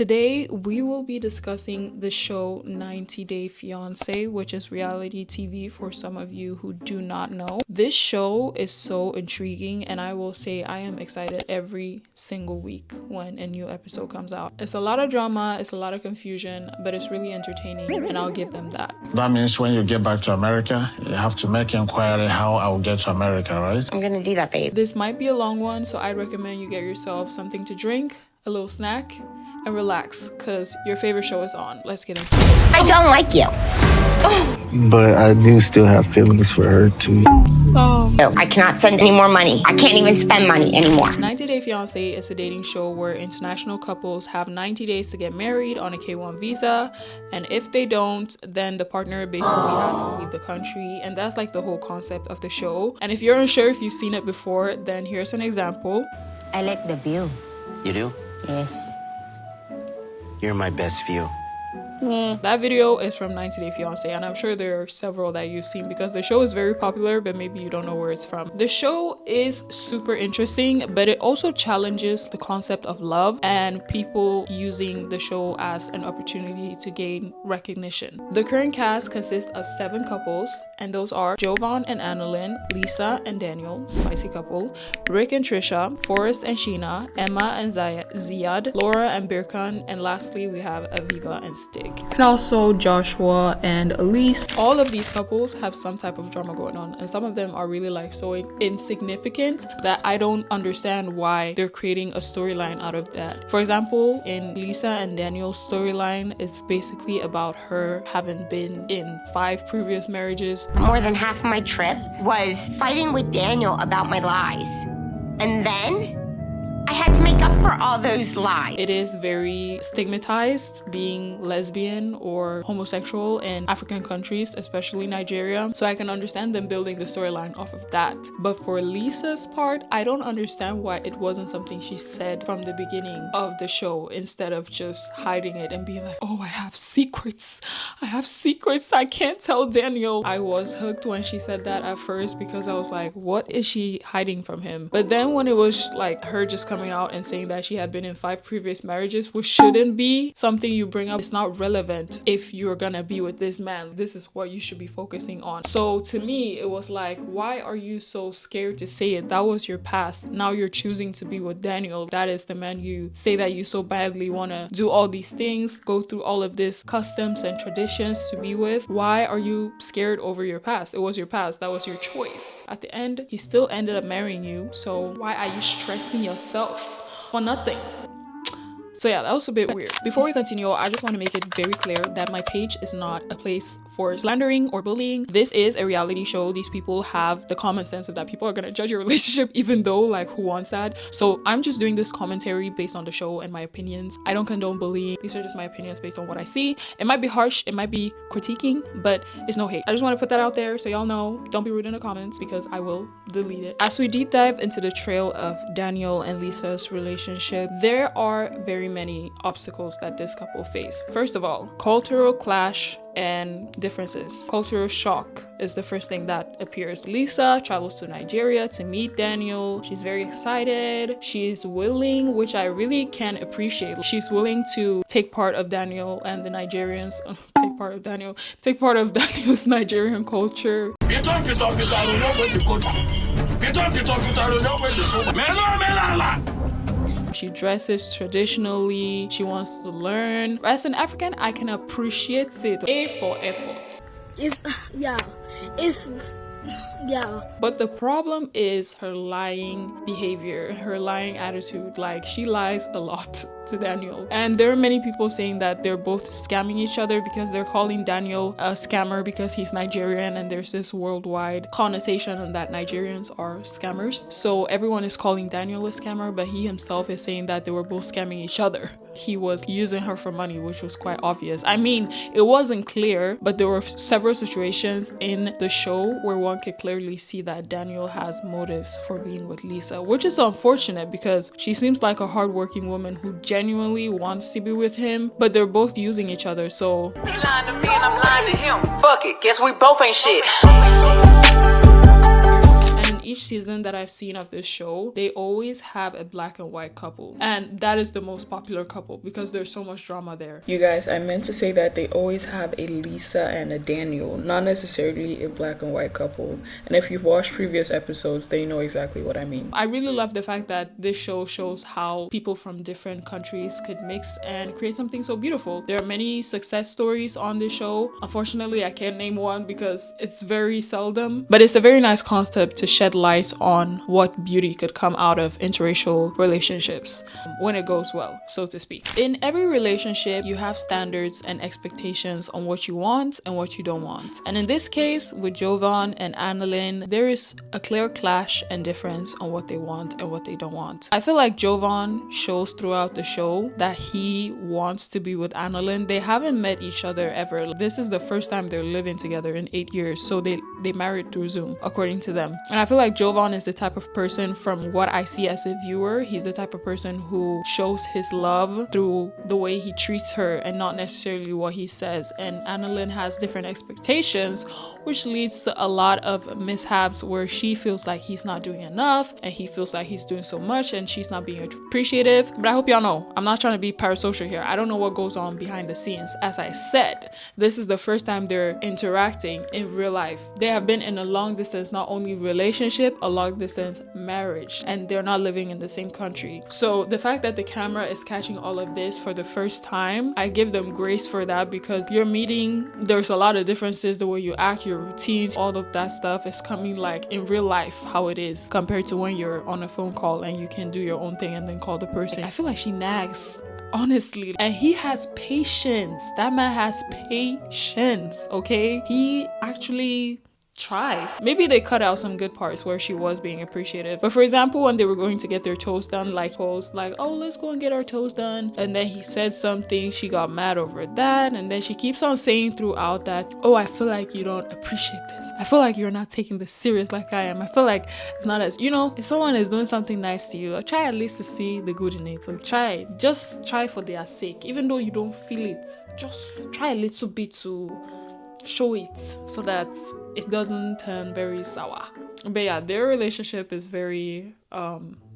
Today, we will be discussing the show 90 Day Fiancé, which is reality TV for some of you who do not know. This show is so intriguing, and I will say I am excited every single week when a new episode comes out. It's a lot of drama, it's a lot of confusion, but it's really entertaining, and I'll give them that. That means when you get back to America, you have to make inquiry how I will get to America, right? I'm gonna do that, babe. This might be a long one, so I'd recommend you get yourself something to drink, a little snack, and relax, because your favorite show is on. Let's get into it. I don't like you. But I do still have feelings for her too. Oh. No, I cannot send any more money. I can't even spend money anymore. 90 Day Fiancé is a dating show where international couples have 90 days to get married on a K1 visa, and if they don't, then the partner basically has to leave the country, and that's like the whole concept of the show. And if you're unsure if you've seen it before, then here's an example. I like the view. You do? Yes. You're my best view. That video is from 90 Day Fiancé, and I'm sure there are several that you've seen because the show is very popular, but maybe you don't know where it's from. The show is super interesting, but it also challenges the concept of love and people using the show as an opportunity to gain recognition. The current cast consists of 7 couples, and those are Jovon and Analin, Lisa and Daniel, spicy couple, Rick and Trisha, Forrest and Sheena, Emma and Ziad, Laura and Birkan, and lastly we have Aviva and Stig. And also Joshua and Elise. All of these couples have some type of drama going on, and some of them are really like so insignificant that I don't understand why they're creating a storyline out of that. For example, in Lisa and Daniel's storyline, it's basically about her having been in 5 previous marriages. More than half of my trip was fighting with Daniel about my lies. And then I had to make up for all those lies. It is very stigmatized being lesbian or homosexual in African countries, especially Nigeria. So I can understand them building the storyline off of that. But for Lisa's part, I don't understand why it wasn't something she said from the beginning of the show instead of just hiding it and being like, oh, I have secrets. I can't tell Daniel. I was hooked when she said that at first because I was like, what is she hiding from him? But then when it was like her just coming out and saying that she had been in 5 previous marriages, which shouldn't be something you bring up. It's not relevant if you're gonna be with this man. This is what you should be focusing on. So to me, it was like, why are you so scared to say it? That was your past. Now you're choosing to be with Daniel. That is the man you say that you so badly want to do all these things, go through all of this customs and traditions to be with. Why are you scared over your past? It was your past. That was your choice. At the end, he still ended up marrying you. So why are you stressing yourself for nothing? So yeah, that was a bit weird. Before we continue, I just want to make it very clear that my page is not a place for slandering or bullying. This is a reality show. These people have the common sense of that people are going to judge your relationship, even though like who wants that? So I'm just doing this commentary based on the show and my opinions. I don't condone bullying. These are just my opinions based on what I see. It might be harsh, it might be critiquing, but it's no hate. I just want to put that out there so y'all know. Don't be rude in the comments because I will delete it. As we deep dive into the trail of Daniel and Lisa's relationship, there are very many obstacles that this couple face. First of all, cultural clash and differences. Cultural shock is the first thing that appears. Lisa travels to Nigeria to meet Daniel. She's very excited. She's willing, which I really can appreciate. She's willing to take part of Daniel and the Nigerians, take part of Daniel's Nigerian culture. She dresses traditionally. She wants to learn. As an African, I can appreciate it. A for effort. But the problem is her lying behavior, her lying attitude. Like, she lies a lot to Daniel. And there are many people saying that they're both scamming each other because they're calling Daniel a scammer because he's Nigerian, and there's this worldwide connotation on that Nigerians are scammers. So everyone is calling Daniel a scammer, but he himself is saying that they were both scamming each other. He was using her for money, which was quite obvious. I mean, it wasn't clear, but there were several situations in the show where one could clearly see that Daniel has motives for being with Lisa, which is unfortunate because she seems like a hardworking woman who genuinely wants to be with him, but they're both using each other. So he lying to me and I'm lying to him. Fuck it, guess we both ain't shit. each season that I've seen of this show, they always have a black and white couple. And that is the most popular couple because there's so much drama there. You guys, I meant to say that they always have a Lisa and a Daniel, not necessarily a black and white couple. And if you've watched previous episodes, they know exactly what I mean. I really love the fact that this show shows how people from different countries could mix and create something so beautiful. There are many success stories on this show. Unfortunately, I can't name one because it's very seldom, but it's a very nice concept to shed light on what beauty could come out of interracial relationships when it goes well, so to speak. In every relationship, you have standards and expectations on what you want and what you don't want. And in this case, with Jovon and Analin, there is a clear clash and difference on what they want and what they don't want. I feel like Jovon shows throughout the show that he wants to be with Analin. They haven't met each other ever. This is the first time they're living together in 8 years, so they married through Zoom, according to them. And I feel like Jovon is the type of person, from what I see as a viewer, he's the type of person who shows his love through the way he treats her and not necessarily what he says. And Analin has different expectations, which leads to a lot of mishaps where she feels like he's not doing enough and he feels like he's doing so much and she's not being appreciative. But I hope y'all know, I'm not trying to be parasocial here. I don't know what goes on behind the scenes. As I said, this is the first time they're interacting in real life. They have been in a long distance, not only relationship, a long distance marriage, and they're not living in the same country. So the fact that the camera is catching all of this for the first time, I give them grace for that, because you're meeting, there's a lot of differences, the way you act, your routines, all of that stuff is coming like in real life how it is compared to when you're on a phone call and you can do your own thing and then call the person. I feel like she nags, honestly, and he has patience. That man has patience, okay? He actually tries. Maybe they cut out some good parts where she was being appreciative, but for example, when they were going to get their toes done, like oh, let's go and get our toes done, and then he said something, she got mad over that, and then she keeps on saying throughout that, oh, I feel like you don't appreciate this, I feel like you're not taking this serious like I am, I feel like it's not as, if someone is doing something nice to you, try at least to see the good in it. So just try for their sake, even though you don't feel it, just try a little bit to show it so that it doesn't turn very sour. But yeah, their relationship is very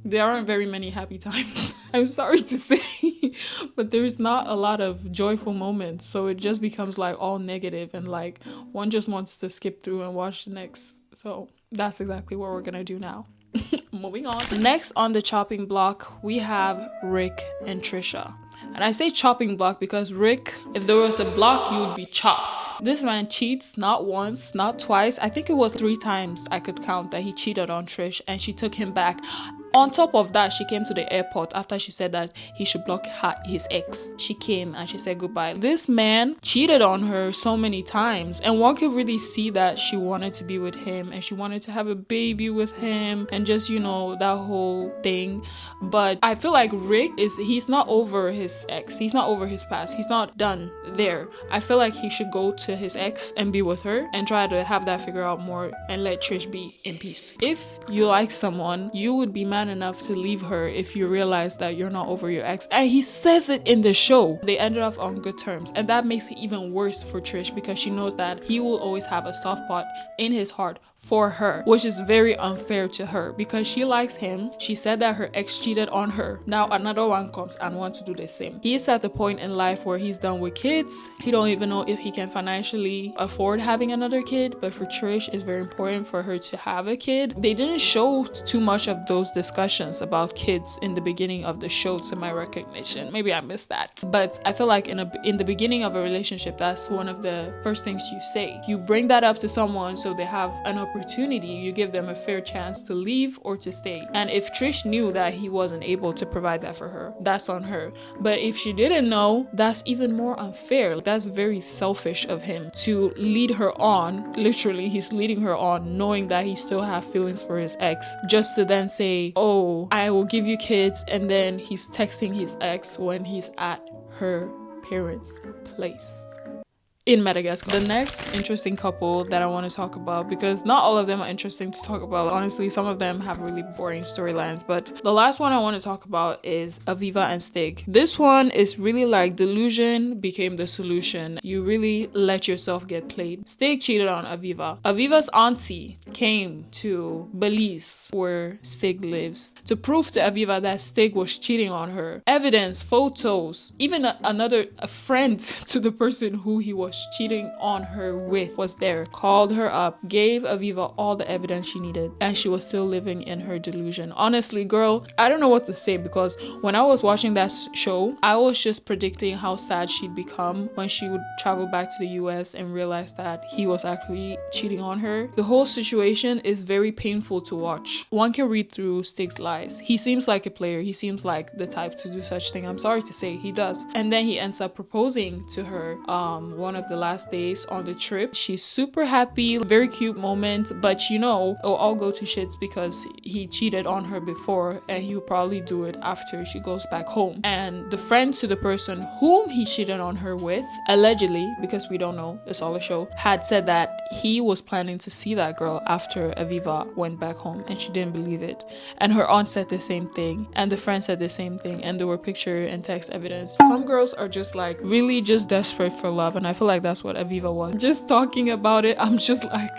there aren't very many happy times. I'm sorry to say, but there's not a lot of joyful moments, so it just becomes like all negative and like one just wants to skip through and watch the next. So that's exactly what we're gonna do now. Moving on. Next on the chopping block, we have Rick and Trisha. And I say chopping block because Rick, if there was a block, you would be chopped. This man cheats not once, not twice. I think it was 3 times I could count that he cheated on Trish and she took him back. On top of that, she came to the airport after she said that he should block his ex. She came and she said goodbye. This man cheated on her so many times, and one could really see that she wanted to be with him and she wanted to have a baby with him and just, that whole thing. But I feel like Rick he's not over his ex. He's not over his past. He's not done there. I feel like he should go to his ex and be with her and try to have that figure out more and let Trish be in peace. If you like someone, you would be mad enough to leave her if you realize that you're not over your ex, and he says it in the show. They ended up on good terms, and that makes it even worse for Trish because she knows that he will always have a soft spot in his heart for her, which is very unfair to her because she likes him. She said that her ex cheated on her. Now another one comes and wants to do the same. He's at the point in life where he's done with kids. He don't even know if he can financially afford having another kid, but for Trish, it's very important for her to have a kid. They didn't show too much of those discussions about kids in the beginning of the show, to my recognition. Maybe I missed that, but I feel like in the beginning of a relationship, that's one of the first things you say. You bring that up to someone so they have an opportunity, you give them a fair chance to leave or to stay. And if Trish knew that he wasn't able to provide that for her, that's on her. But if she didn't know, that's even more unfair. That's very selfish of him to lead her on. Literally, he's leading her on knowing that he still has feelings for his ex, just to then say, oh, I will give you kids, and then he's texting his ex when he's at her parents' place. in Madagascar. The next interesting couple that I want to talk about, because not all of them are interesting to talk about. Honestly, some of them have really boring storylines, but the last one I want to talk about is Aviva and Stig. This one is really like delusion became the solution. You really let yourself get played. Stig cheated on Aviva. Aviva's auntie came to Belize, where Stig lives, to prove to Aviva that Stig was cheating on her. Evidence, photos, even a friend to the person who he was cheating on her with was there, called her up, gave Aviva all the evidence she needed, and she was still living in her delusion. Honestly, girl, I don't know what to say, because when I was watching that show, I was just predicting how sad she'd become when she would travel back to the US and realize that he was actually cheating on her. The whole situation is very painful to watch. One can read through Stig's lies. He seems like a player. He seems like the type to do such thing. I'm sorry to say, he does. And then he ends up proposing to her one of the last days on the trip. She's super happy, very cute moment, but you know, it'll all go to shits because he cheated on her before, and he will probably do it after she goes back home. And the friend to the person whom he cheated on her with, allegedly, because we don't know, it's all a show, had said that he was planning to see that girl after Aviva went back home, and she didn't believe it. And her aunt said the same thing, and the friend said the same thing, and there were picture and text evidence. Some girls are just like really just desperate for love, and I feel like that's what Aviva was. Just talking about it, I'm just like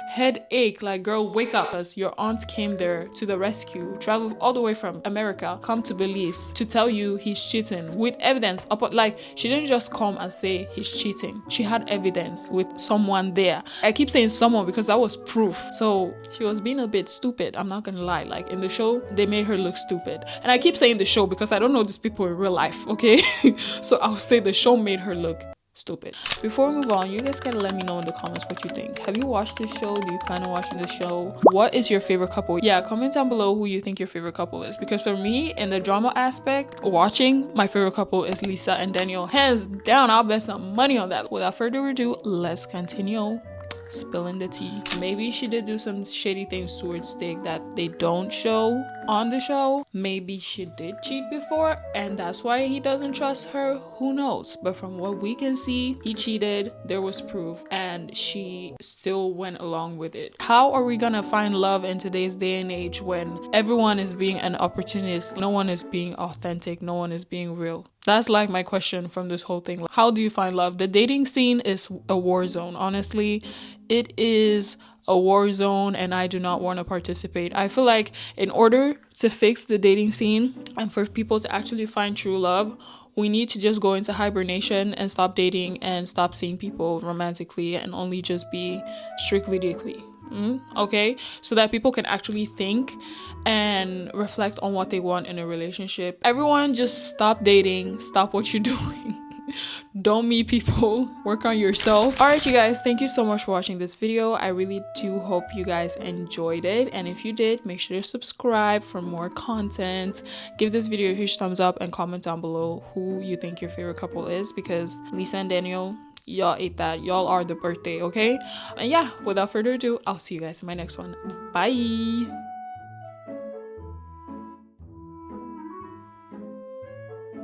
headache. Like, girl, wake up. Because your aunt came there to the rescue, traveled all the way from America, come to Belize to tell you he's cheating with evidence. Like, she didn't just come and say he's cheating. She had evidence with someone there. I keep saying someone because that was proof. So she was being a bit stupid. I'm not gonna lie. Like, in the show, they made her look stupid. And I keep saying the show because I don't know these people in real life, okay? So I'll say the show made her look stupid. Before we move on, you guys gotta let me know in the comments what you think. Have you watched this show? Do you plan on watching this show? What is your favorite couple? Yeah, comment down below who you think your favorite couple is, because for me, in the drama aspect, watching, my favorite couple is Lisa and Daniel. Hands down, I'll bet some money on that. Without further ado, let's continue spilling the tea. Maybe she did do some shady things towards Stig that they don't show on the show. Maybe she did cheat before and that's why he doesn't trust her. Who knows? But from what we can see, he cheated, there was proof, and she still went along with it. How are we gonna find love in today's day and age when everyone is being an opportunist? No one is being authentic, no one is being real. That's like my question from this whole thing. How do you find love? The dating scene is a war zone. Honestly, it is a war zone and I do not want to participate. I feel like in order to fix the dating scene and for people to actually find true love, we need to just go into hibernation and stop dating and stop seeing people romantically and only just be strictly dickly. Okay, so that people can actually think and reflect on what they want in a relationship. Everyone just stop dating, stop what you're doing. Don't meet people, work on yourself. All right, you guys, thank you so much for watching this video. I really do hope you guys enjoyed it, and if you did, make sure to subscribe for more content. Give this video a huge thumbs up and comment down below who you think your favorite couple is, because Lisa and Daniel, y'all ate that. Y'all are the birthday, okay? And yeah, without further ado, I'll see you guys in my next one. Bye.